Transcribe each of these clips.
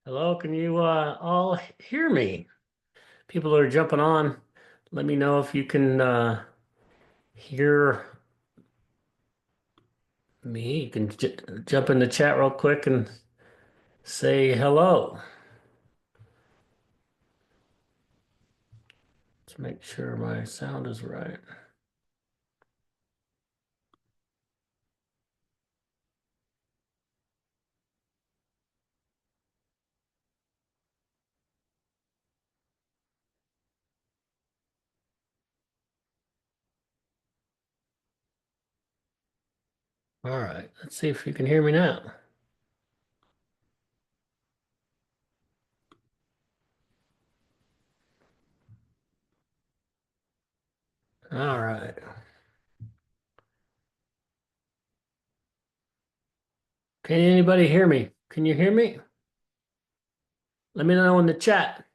Hello, can you all hear me? People are jumping on. Let me know if you can hear me. You can j jump in the chat real quick and say hello. Let's make sure my sound is right. All right, let's see if you can hear me now. All right. Can anybody hear me? Can you hear me? Let me know in the chat.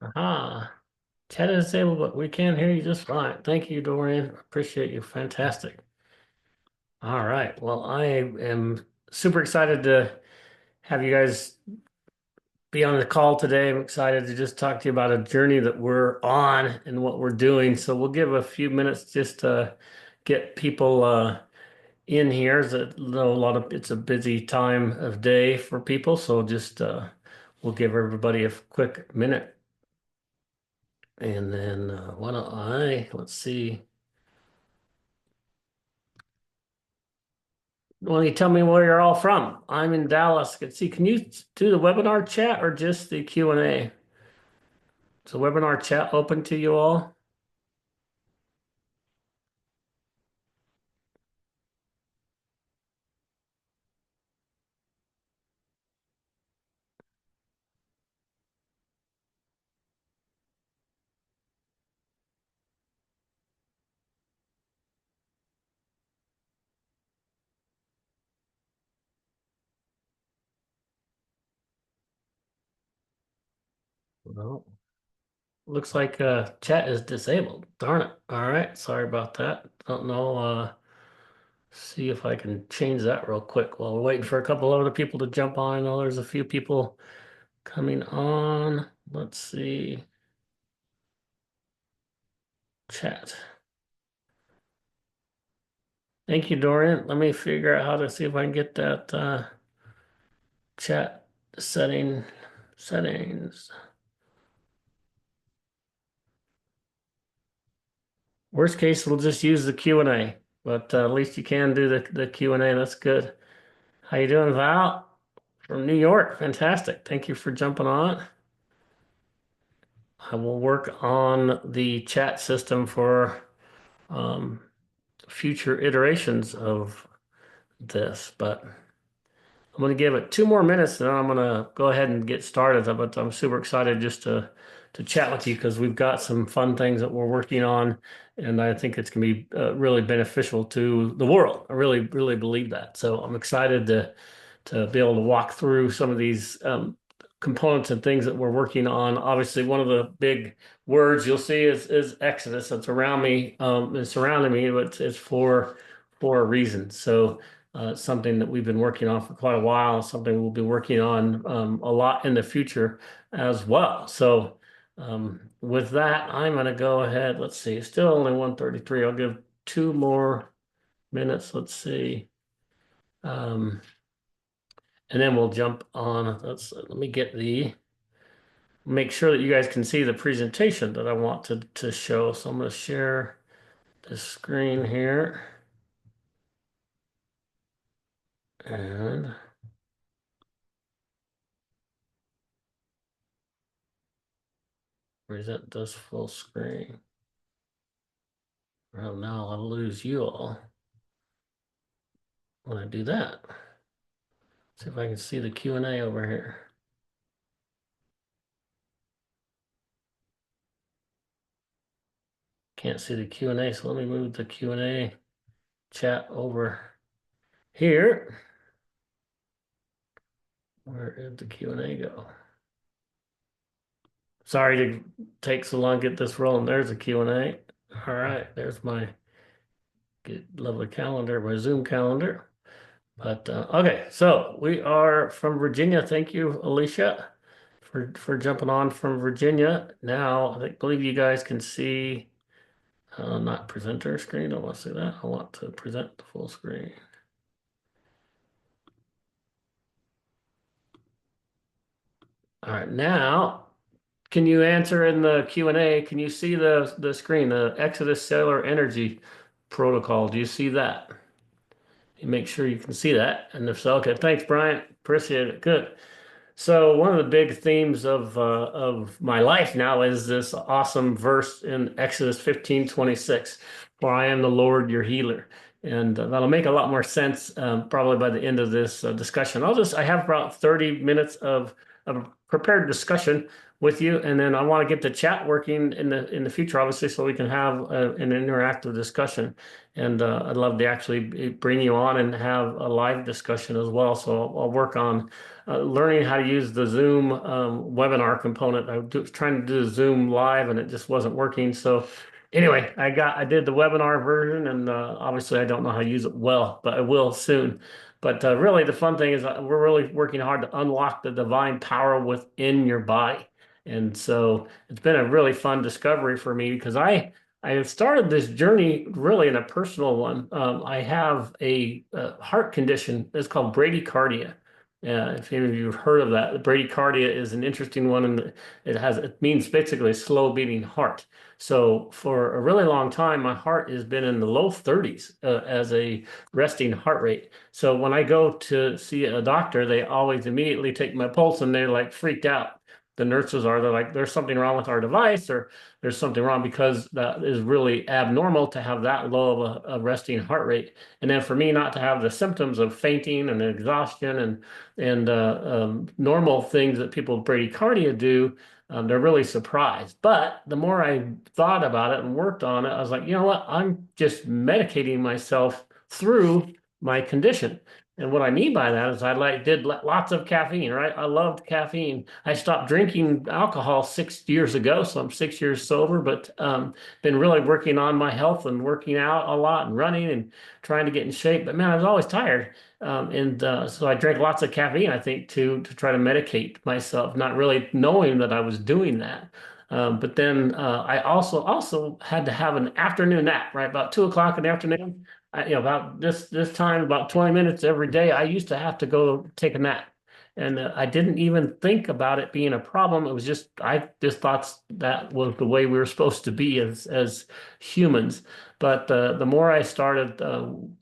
Aha. Chat is disabled, but we can hear you just fine. Thank you, Dorian. Appreciate you. Fantastic. All right. Well, I am super excited to have you guys be on the call today. I'm excited to just talk to you about a journey that we're on and what we're doing. So we'll give a few minutes just to get people in here. It's a busy time of day for people. So just we'll give everybody a quick minute. And then why don't let's see. Why don't you tell me where you're all from? I'm in Dallas. Can you do the webinar chat or just the Q&A? Is the webinar chat open to you all? No. Looks like chat is disabled. Darn it. All right. Sorry about that. Don't know. See if I can change that real quick while we're waiting for a couple other people to jump on. I know there's a few people coming on. Let's see. Chat. Thank you, Dorian. Let me figure out how to see if I can get that chat settings. Worst case, we'll just use the Q&A, but at least you can do the Q&A. That's good. How you doing, Val? From New York. Fantastic. Thank you for jumping on. I will work on the chat system for um, future iterations of this, but I'm going to give it 2 more minutes and then I'm going to go ahead and get started. But I'm super excited just to chat with you because we've got some fun things that we're working on, and I think it's going to be really beneficial to the world. I really, really believe that. So I'm excited to be able to walk through some of these components and things that we're working on. Obviously, one of the big words you'll see is Exodus. That's around me, it's surrounding me, but it's for a reason. So it's something that we've been working on for quite a while, something we'll be working on a lot in the future as well. So with that, I'm going to go ahead. Let's see, it's still only 1:33. I'll give 2 more minutes. Let's see. Um, and then we'll jump on. Let me make sure that you guys can see the presentation that I want to show. So I'm going to share the screen here. And present this full screen. Well, now I'll lose you all when I do that. See if I can see the Q&A over here. Can't see the Q&A, so let me move the Q&A chat over here. Where did the Q&A go? Sorry to take so long to get this rolling. There's a Q&A. All right, there's my good, lovely calendar, my Zoom calendar. But okay, so we are from Virginia. Thank you, Alicia, for jumping on from Virginia. Now, believe you guys can see not presenter screen. I don't want to see that. I want to present the full screen. All right, now can you answer in the Q&A? Can you see the screen, the Exodus Cellular Energy Protocol? Do you see that? You make sure you can see that. And if so, okay, thanks, Brian. Appreciate it. Good. So one of the big themes of my life now is this awesome verse in Exodus 15:26, "For I am the Lord your healer." And that'll make a lot more sense probably by the end of this discussion. I have about 30 minutes of prepared discussion with you, and then I want to get the chat working in the future, obviously, so we can have an interactive discussion. And I'd love to actually bring you on and have a live discussion as well. So I'll work on learning how to use the Zoom webinar component. Was trying to do Zoom live and it just wasn't working. So anyway, I did the webinar version, and obviously I don't know how to use it well, but I will soon. But really, the fun thing is we're really working hard to unlock the divine power within your body. And so it's been a really fun discovery for me because I have started this journey really in a personal one. I have a heart condition that's called bradycardia. If any of you have heard of that, the bradycardia is an interesting one, and it means basically a slow beating heart. So for a really long time, my heart has been in the low 30s as a resting heart rate. So when I go to see a doctor, they always immediately take my pulse and they're like freaked out. The nurses are, they're like, there's something wrong with our device, or there's something wrong because that is really abnormal to have that low of a resting heart rate. And then for me not to have the symptoms of fainting and exhaustion and normal things that people with bradycardia do, they're really surprised. But the more I thought about it and worked on it, I was like, you know what? I'm just medicating myself through my condition. And what I mean by that is did lots of caffeine, right? I loved caffeine. I stopped drinking alcohol 6 years ago, so I'm 6 years sober, but been really working on my health and working out a lot and running and trying to get in shape. But man, I was always tired. And so I drank lots of caffeine, I think, to try to medicate myself, not really knowing that I was doing that. But then I also had to have an afternoon nap, right? About 2 o'clock in the afternoon. About this time, about 20 minutes every day, I used to have to go take a nap. And I didn't even think about it being a problem. It was just, I just thought that was the way we were supposed to be as humans. But the more I started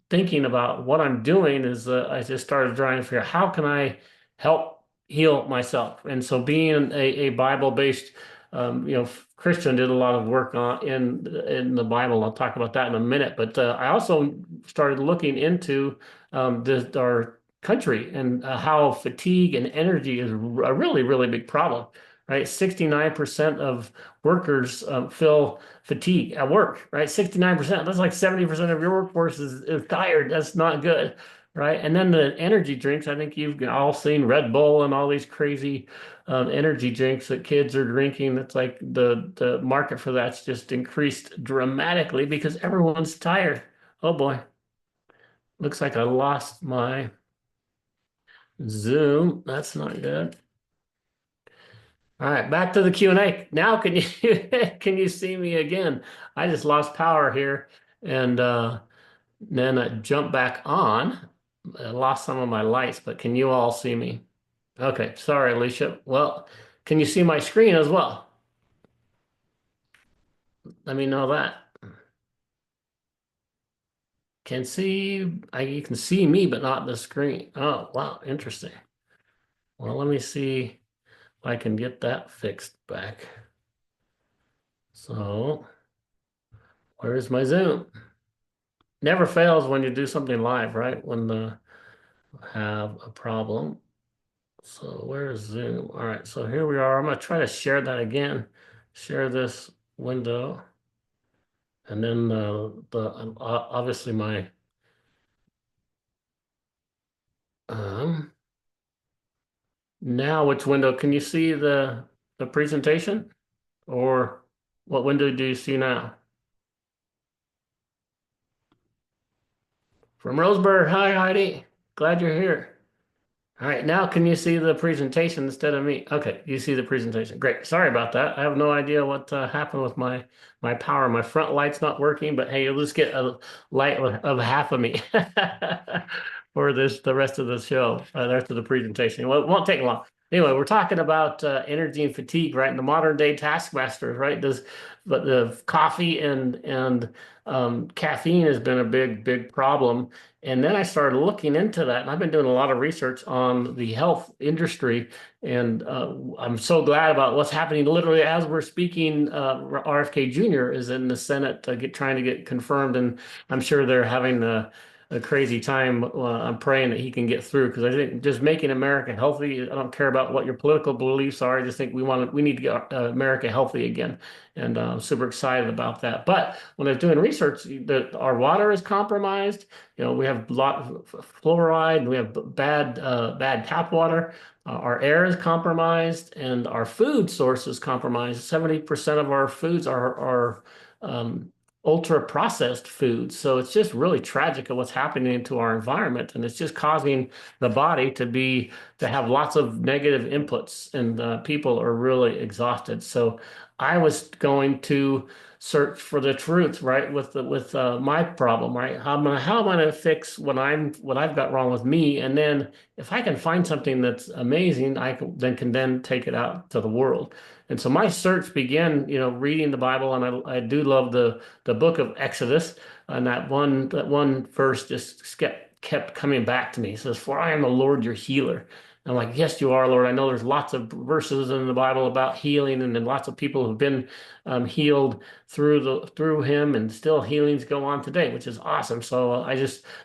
thinking about what I'm doing is I just started trying to figure out how can I help heal myself. And so being a Bible-based Christian did a lot of work in the Bible. I'll talk about that in a minute. But I also started looking into our country and how fatigue and energy is a really, really big problem, right? 69% of workers feel fatigue at work, right? 69%. That's like 70% of your workforce is tired. That's not good, right? And then the energy drinks, I think you've all seen Red Bull and all these crazy energy drinks that kids are drinking. It's like the market for that's just increased dramatically because everyone's tired. Oh boy, looks like I lost my Zoom. That's not good. All right, back to the Q&A. Now can you can you see me again? I just lost power here, and then I jumped back on. I lost some of my lights, but can you all see me? Okay, sorry, Alicia. Well, can you see my screen as well? Let me know that. You can see me, but not the screen. Oh, wow, interesting. Well, let me see if I can get that fixed back. So, where's my Zoom? Never fails when you do something live, right? When the have a problem. So where's Zoom? All right, so here we are. I'm gonna try to share that again. Share this window, and then obviously my now which window? Can you see the presentation? Or what window do you see now? From Roseburg. Hi, Heidi. Glad you're here. All right, now can you see the presentation instead of me? Okay, you see the presentation. Great. Sorry about that. I have no idea what happened with my power. My front light's not working, but hey, you'll just get a light of half of me for the rest of the show, the rest of the presentation. Well, it won't take long. Anyway, we're talking about energy and fatigue, right? And the modern day taskmasters, right? But the coffee and caffeine has been a big problem. And then I started looking into that, and I've been doing a lot of research on the health industry. And I'm so glad about what's happening. Literally, as we're speaking, RFK Jr. is in the Senate trying to get confirmed, and I'm sure they're having a crazy time. I'm praying that he can get through because I think just making America healthy. I don't care about what your political beliefs are. I just think we need to get America healthy again, and I'm super excited about that. But when I was doing research, that our water is compromised. We have a lot of fluoride, we have bad tap water. Our air is compromised, and our food source is compromised. 70% of our foods are um, ultra processed foods. So it's just really tragic of what's happening to our environment, and it's just causing the body to have lots of negative inputs, and people are really exhausted. So I was going to search for the truth, right? With my problem, right? How am I gonna fix what I've got wrong with me? And then if I can find something that's amazing, I can then take it out to the world. And so my search began, reading the Bible, and I do love the book of Exodus, and that one verse just kept coming back to me. It says, "For I am the Lord your healer." I'm like, yes, you are, Lord. I know there's lots of verses in the Bible about healing, and then lots of people have been healed through him, and still healings go on today, which is awesome. So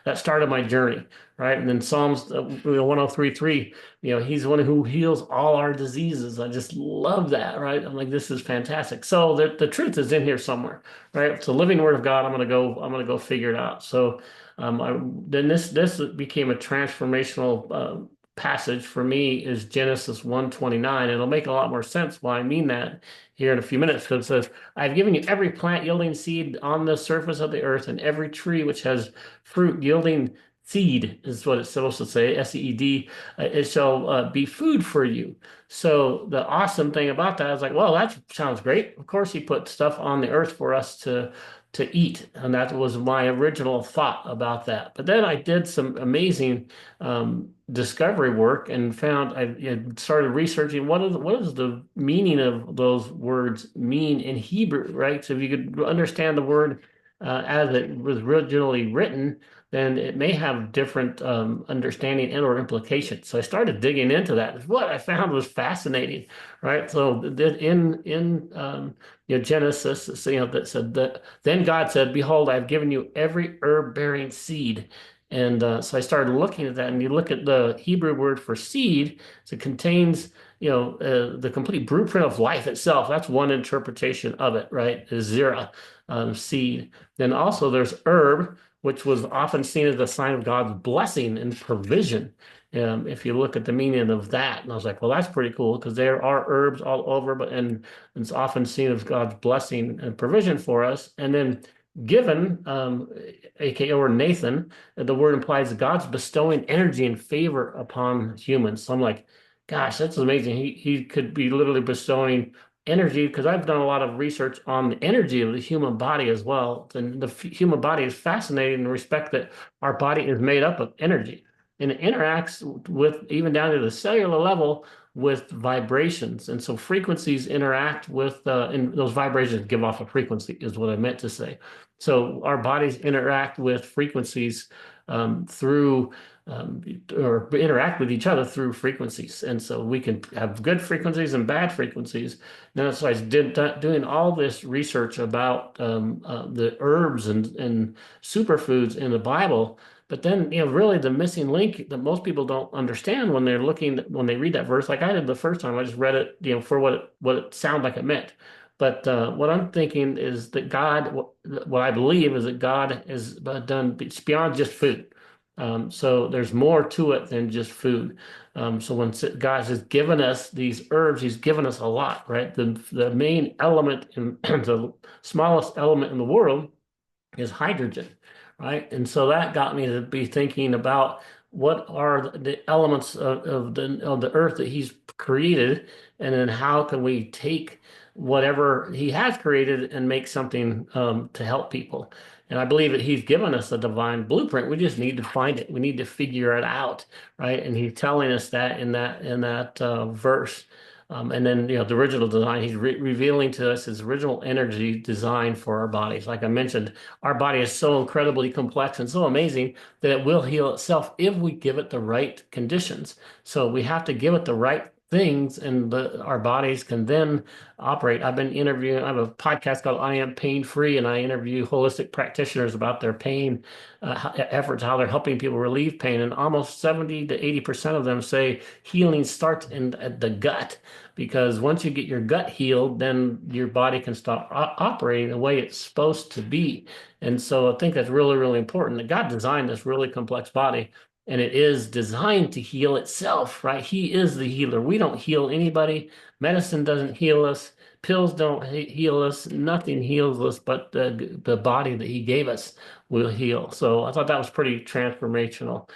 that started my journey, right? And then Psalms 103:3, he's the one who heals all our diseases. I just love that, right? I'm like, this is fantastic. So the truth is in here somewhere, right? It's a living word of God. I'm gonna go figure it out. So then this became a transformational passage for me is Genesis 1:29. It'll make a lot more sense why I mean that here in a few minutes, because it says, I've given you every plant yielding seed on the surface of the earth, and every tree which has fruit yielding seed is what it's supposed to say, SEED. It shall be food for you. So the awesome thing about that is like, well, that sounds great. Of course, he put stuff on the earth for us to eat, and that was my original thought about that. But then I did some amazing discovery work and found I started researching what is the meaning of those words mean in Hebrew, right? So if you could understand the word as it was originally written, then it may have different understanding and or implications. So I started digging into that. What I found was fascinating, right? So in Genesis, that said that then God said, "Behold, I've given you every herb-bearing seed." And so I started looking at that, and you look at the Hebrew word for seed, so it contains, the complete blueprint of life itself. That's one interpretation of it, right? Is zera, seed. Then also there's herb, which was often seen as a sign of God's blessing and provision. If you look at the meaning of that, and I was like, well, that's pretty cool because there are herbs all over, and it's often seen as God's blessing and provision for us. And then given, aka or Nathan, the word implies God's bestowing energy and favor upon humans. So I'm like, gosh, that's amazing. He could be literally bestowing energy, because I've done a lot of research on the energy of the human body as well. And the human body is fascinating in the respect that our body is made up of energy, and it interacts with, even down to the cellular level, with vibrations. And so frequencies interact with, and those vibrations give off a frequency, is what I meant to say. So our bodies interact with frequencies through or interact with each other through frequencies. And so we can have good frequencies and bad frequencies. Now, so I did doing all this research about the herbs and superfoods in the Bible. But then, really the missing link that most people don't understand when when they read that verse, like I did the first time, I just read it, for what it sounded like it meant. But what I'm thinking is that what I believe is that God has done, it's beyond just food. So there's more to it than just food. So when God has given us these herbs, He's given us a lot, right? The main element in the smallest element in the world is hydrogen, right? And so that got me to be thinking about what are the elements of the earth that he's created, and then how can we take whatever he has created and make something to help people. And I believe that he's given us a divine blueprint. We just need to find it. We need to figure it out, right? And he's telling us that in that verse. And then, the original design, he's revealing to us his original energy design for our bodies. Like I mentioned, our body is so incredibly complex and so amazing that it will heal itself if we give it the right conditions. So we have to give it the right things, and our bodies can then operate. I've been interviewing, I have a podcast called I Am Pain Free, and I interview holistic practitioners about their pain efforts, how they're helping people relieve pain. And almost 70 to 80% of them say healing starts in the gut, because once you get your gut healed, then your body can start operating the way it's supposed to be. And so I think that's really, really important, that God designed this really complex body, and it is designed to heal itself, right? He is the healer. We don't heal anybody. Medicine doesn't heal us. Pills don't heal us. Nothing heals us, but the body that he gave us will heal. So I thought that was pretty transformational.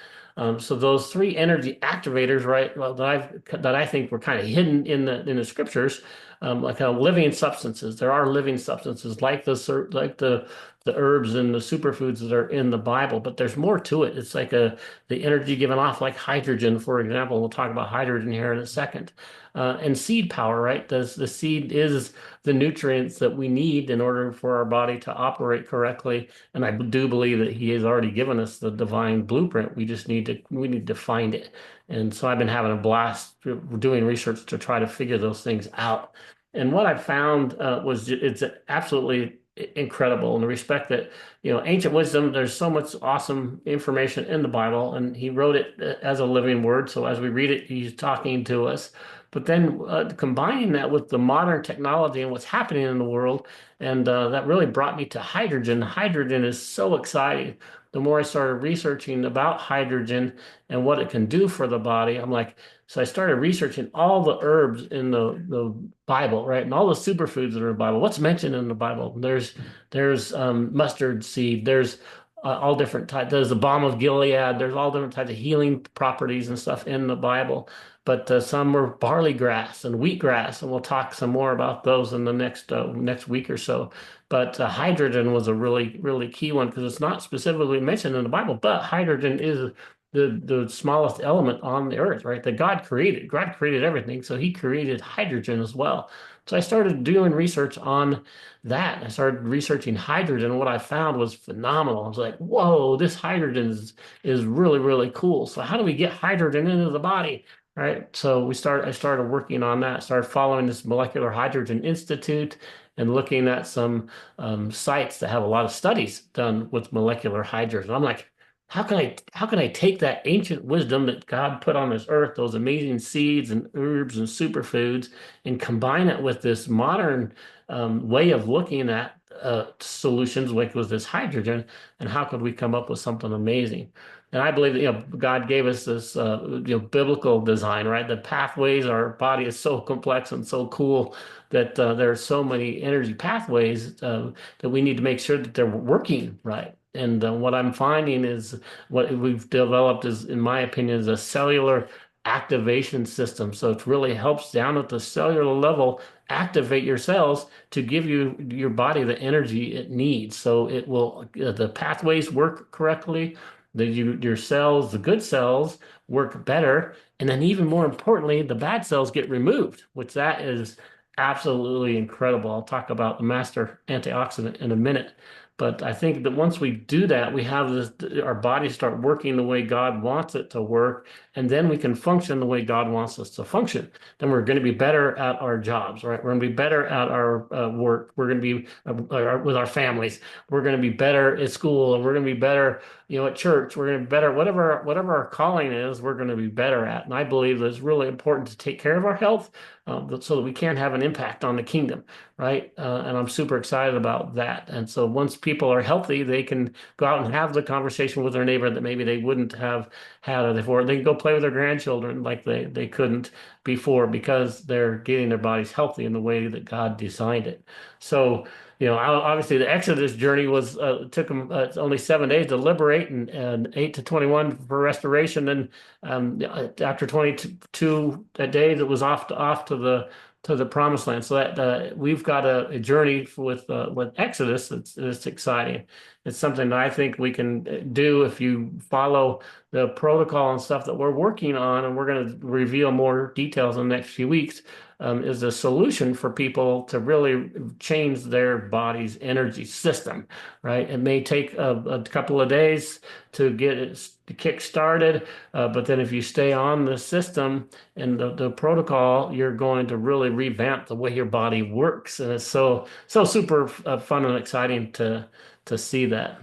So those three energy activators, right, well, that I think were kind of hidden in the scriptures, like living substances. There are living substances like the herbs and the superfoods that are in the Bible, but there's more to it. It's like the energy given off, like hydrogen, for example. We'll talk about hydrogen here in a second. And seed power, right? The seed is the nutrients that we need in order for our body to operate correctly. And I do believe that he has already given us the divine blueprint. We need to find it. And so I've been having a blast doing research to try to figure those things out. And what I found it's absolutely incredible in the respect that, ancient wisdom, there's so much awesome information in the Bible, and he wrote it as a living word. So as we read it, he's talking to us. But then combining that with the modern technology and what's happening in the world, and that really brought me to hydrogen. Hydrogen is so exciting. The more I started researching about hydrogen and what it can do for the body, I'm like, so I started researching all the herbs in the Bible, right? And all the superfoods that are in the Bible. What's mentioned in the Bible? There's mustard seed. There's all different types. There's the balm of Gilead. There's all different types of healing properties and stuff in the Bible. But some were barley grass and wheatgrass, and we'll talk some more about those in the next week or so. But hydrogen was a really, really key one, because it's not specifically mentioned in the Bible, but hydrogen is the smallest element on the earth, right? That God created. God created everything, so he created hydrogen as well. So I started doing research on that. I started researching hydrogen, and what I found was phenomenal. I was like, whoa, this hydrogen is really, really cool. So how do we get hydrogen into the body? Right. So I started working on that, started following this Molecular Hydrogen Institute and looking at some sites that have a lot of studies done with molecular hydrogen. I'm like, how can I take that ancient wisdom that God put on this earth, those amazing seeds and herbs and superfoods, and combine it with this modern way of looking at solutions, like with this hydrogen, and how could we come up with something amazing? And I believe that, God gave us this biblical design, right? The pathways, our body is so complex and so cool that there are so many energy pathways that we need to make sure that they're working right. And what I'm finding is what we've developed is, in my opinion, is a cellular activation system. So it really helps down at the cellular level activate your cells to give your body the energy it needs. So it will the pathways work correctly. Your cells, the good cells, work better, and then even more importantly, the bad cells get removed, which that is absolutely incredible. I'll talk about the master antioxidant in a minute. But I think that once we do that, we have our bodies start working the way God wants it to work, and then we can function the way God wants us to function. Then we're going to be better at our jobs, right? We're going to be better at our work. We're going to be with our families. We're going to be better at school, and we're going to be better, at church, we're going to be better, whatever our calling is, we're going to be better at. And I believe that it's really important to take care of our health, so that we can have an impact on the kingdom, right? And I'm super excited about that. And so once people are healthy, they can go out and have the conversation with their neighbor that maybe they wouldn't have had it before. They can go play with their grandchildren like they couldn't before, because they're getting their bodies healthy in the way that God designed it. So, obviously the Exodus journey was took them only 7 days to liberate, and 8 to 21 for restoration. And after 22 days, it was off to the promised land. So that we've got a journey with Exodus that's exciting. It's something that I think we can do if you follow the protocol and stuff that we're working on, and we're going to reveal more details in the next few weeks. Is a solution for people to really change their body's energy system, right? It may take a couple of days to get it to kick started, but then if you stay on the system and the protocol, you're going to really revamp the way your body works. And it's so super fun and exciting to see that.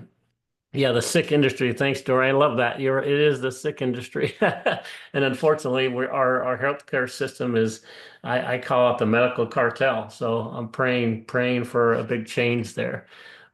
Yeah, the sick industry. Thanks, Dory. I love that. It is the sick industry. And unfortunately, our healthcare system is, I call it the medical cartel. So I'm praying for a big change there.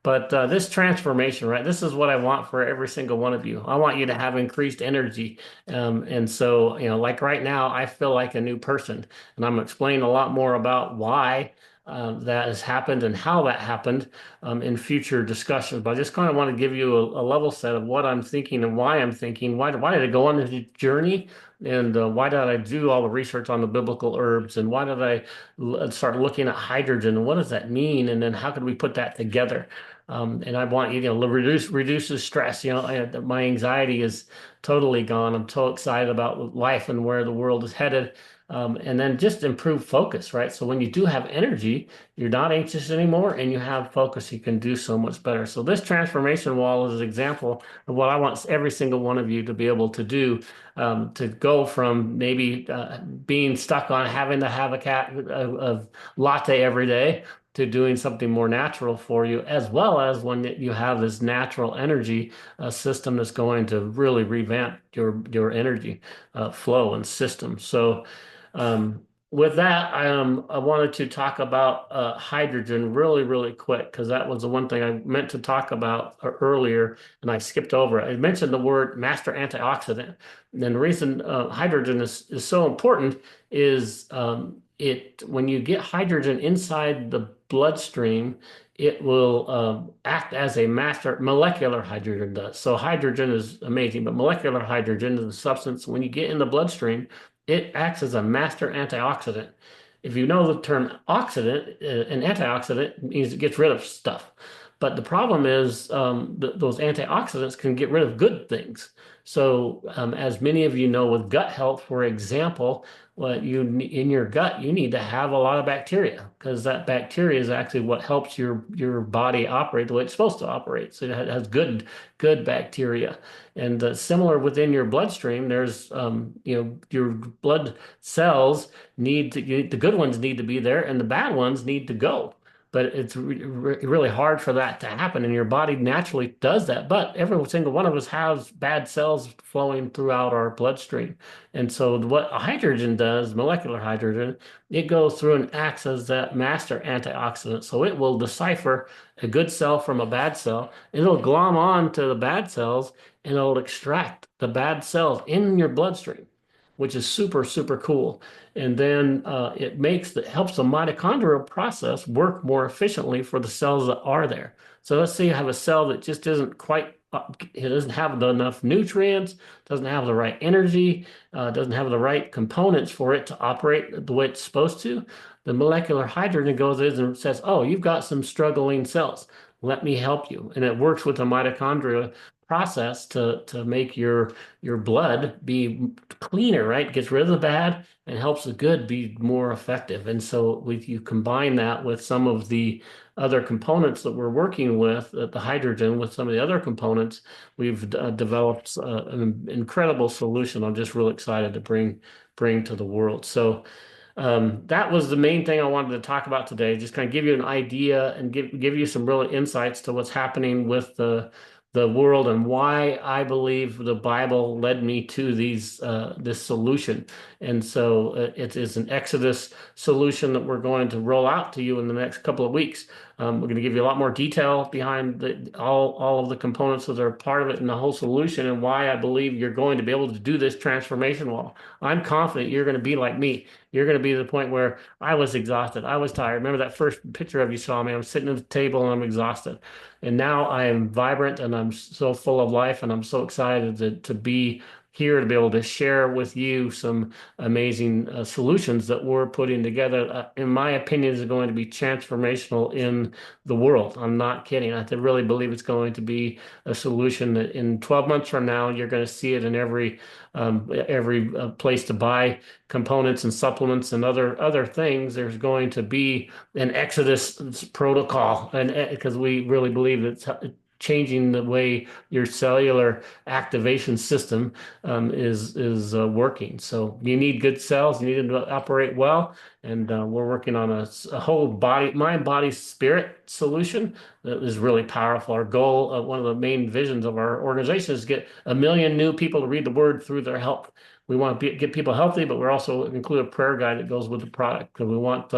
But this transformation, right? This is what I want for every single one of you. I want you to have increased energy. And so, like right now, I feel like a new person. And I'm explaining a lot more about why that has happened and how that happened in future discussions. But I just kind of want to give you a level set of what I'm thinking and why I'm thinking. Why did I go on this journey? And why did I do all the research on the biblical herbs? And why did I start looking at hydrogen? And what does that mean? And then how could we put that together? And I want you to reduce the stress. My anxiety is totally gone. I'm so excited about life and where the world is headed. And then just improve focus, right? So when you do have energy, you're not anxious anymore, and you have focus, you can do so much better. So this transformation wall is an example of what I want every single one of you to be able to do, to go from maybe being stuck on having to have a latte every day, to doing something more natural for you, as well as when you have this natural energy system that's going to really revamp your energy flow and system. So with that, I wanted to talk about hydrogen really, really quick, because that was the one thing I meant to talk about earlier, and I skipped over it. I mentioned the word master antioxidant. And the reason hydrogen is so important is when you get hydrogen inside the bloodstream, it will act as a master. Molecular hydrogen does. So hydrogen is amazing, but molecular hydrogen is a substance, when you get in the bloodstream, it acts as a master antioxidant. If you know the term oxidant, an antioxidant means it gets rid of stuff. But the problem is those antioxidants can get rid of good things. So, as many of you know, with gut health, for example, in your gut, you need to have a lot of bacteria, because that bacteria is actually what helps your body operate the way it's supposed to operate. So it has good bacteria. And similar within your bloodstream, there's your blood cells the good ones need to be there, and the bad ones need to go. But it's really hard for that to happen, and your body naturally does that. But every single one of us has bad cells flowing throughout our bloodstream. And so what hydrogen does, molecular hydrogen, it goes through and acts as that master antioxidant. So it will decipher a good cell from a bad cell. It'll glom on to the bad cells, and it'll extract the bad cells in your bloodstream, which is super, super cool. And then it helps the mitochondrial process work more efficiently for the cells that are there. So let's say you have a cell that just isn't quite, it doesn't have enough nutrients, doesn't have the right energy, doesn't have the right components for it to operate the way it's supposed to. The molecular hydrogen goes in and says, "Oh, you've got some struggling cells. Let me help you." And it works with the mitochondria process to make your blood be cleaner, right? Gets rid of the bad and helps the good be more effective. And so you combine that with some of the other components that we're working with, the hydrogen with some of the other components, we've developed an incredible solution. I'm just real excited to bring to the world. So that was the main thing I wanted to talk about today. Just kind of give you an idea and give you some real insights to what's happening with the the world and why I believe the Bible led me to this solution. And so it is an Exodus solution that we're going to roll out to you in the next couple of weeks. We're going to give you a lot more detail behind all of the components that are part of it and the whole solution and why I believe you're going to be able to do this transformation well. I'm confident you're going to be like me. You're going to be to the point where I was exhausted. I was tired. Remember that first picture of you saw me? I'm sitting at the table and I'm exhausted. And now I am vibrant and I'm so full of life and I'm so excited to be here to be able to share with you some amazing solutions that we're putting together. In my opinion, is going to be transformational in the world. I'm not kidding. I really believe it's going to be a solution that in 12 months from now, you're going to see it in every place to buy components and supplements and other things. There's going to be an Exodus protocol, and because we really believe it's changing the way your cellular activation system is working. So you need good cells, you need them to operate well, and we're working on a whole body, mind, body, spirit solution that is really powerful. Our goal, one of the main visions of our organization is to get 1 million new people to read the word through their health. We want to get people healthy, but we're also include a prayer guide that goes with the product because we want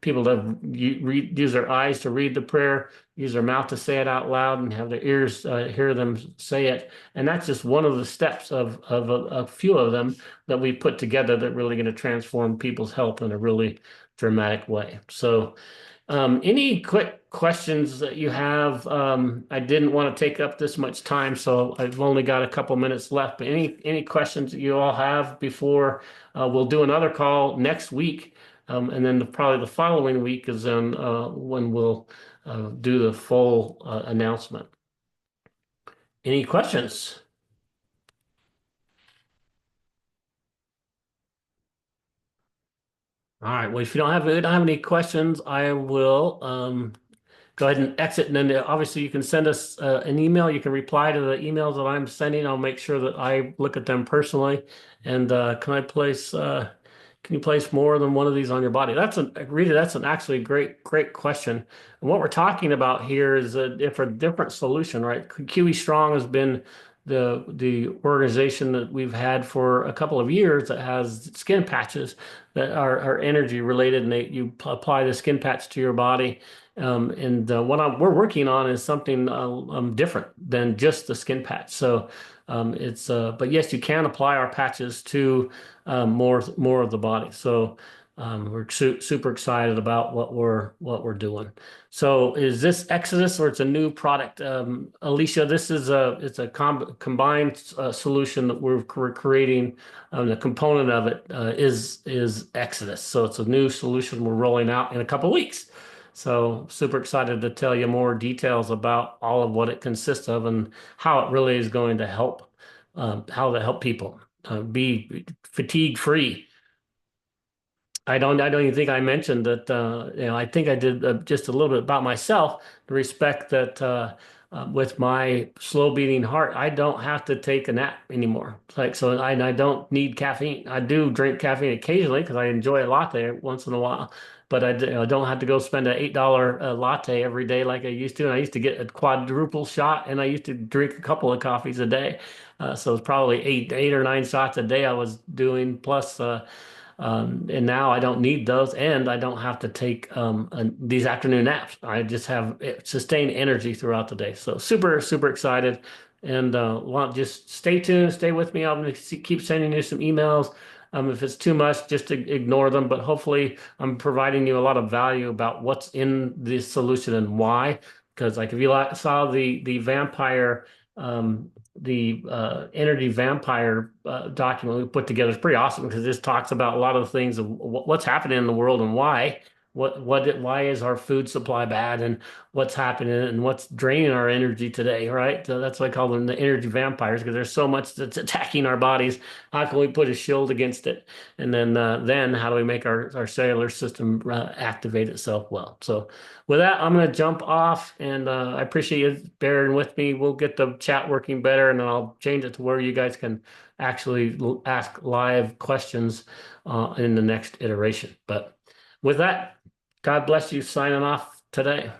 people to use their eyes to read the prayer, use their mouth to say it out loud, and have their ears hear them say it. And that's just one of the steps of a few of them that we put together that really going to transform people's health in a really dramatic way. So any quick questions that you have? I didn't want to take up this much time, so I've only got a couple minutes left. But any questions that you all have before we'll do another call next week, and then probably the following week is then when we'll do the full announcement. Any questions? All right. Well, if you don't have any questions, I will go ahead and exit. And then obviously you can send us an email. You can reply to the emails that I'm sending. I'll make sure that I look at them personally. And can you place more than one of these on your body? Rita, that's an actually great question. And what we're talking about here is a different solution, right? Kiwi Strong has been the organization that we've had for a couple of years that has skin patches that are energy related, and you apply the skin patch to your body. And what we're working on is something different than just the skin patch. So but yes, you can apply our patches to more of the body. So we're super excited about what we're doing. So is this Exodus or it's a new product? Alicia, it's a combined solution that we're creating. The component of it is Exodus. So it's a new solution we're rolling out in a couple weeks. So super excited to tell you more details about all of what it consists of and how it really is going to help, how to help people be fatigue free. I don't even think I mentioned that, I think I did just a little bit about myself, the respect that with my slow beating heart, I don't have to take a nap anymore. Like, so I don't need caffeine. I do drink caffeine occasionally because I enjoy a latte once in a while, but I don't have to go spend an $8 latte every day like I used to. And I used to get a quadruple shot and I used to drink a couple of coffees a day. So it's probably eight or nine shots a day I was doing plus, and now I don't need those, and I don't have to take these afternoon naps. I just have sustained energy throughout the day. So super excited, and just stay tuned, stay with me. I'm going to keep sending you some emails. If it's too much, just ignore them. But hopefully, I'm providing you a lot of value about what's in this solution and why. Because like if you saw the vampire. The energy vampire document we put together is pretty awesome because this talks about a lot of the things of what's happening in the world and why. Why is our food supply bad and what's happening and what's draining our energy today, right? So that's why I call them the energy vampires because there's so much that's attacking our bodies. How can we put a shield against it? And then how do we make our cellular system activate itself well? So with that, I'm going to jump off, and I appreciate you bearing with me. We'll get the chat working better, and then I'll change it to where you guys can actually ask live questions in the next iteration. But with that, God bless you. Signing off today.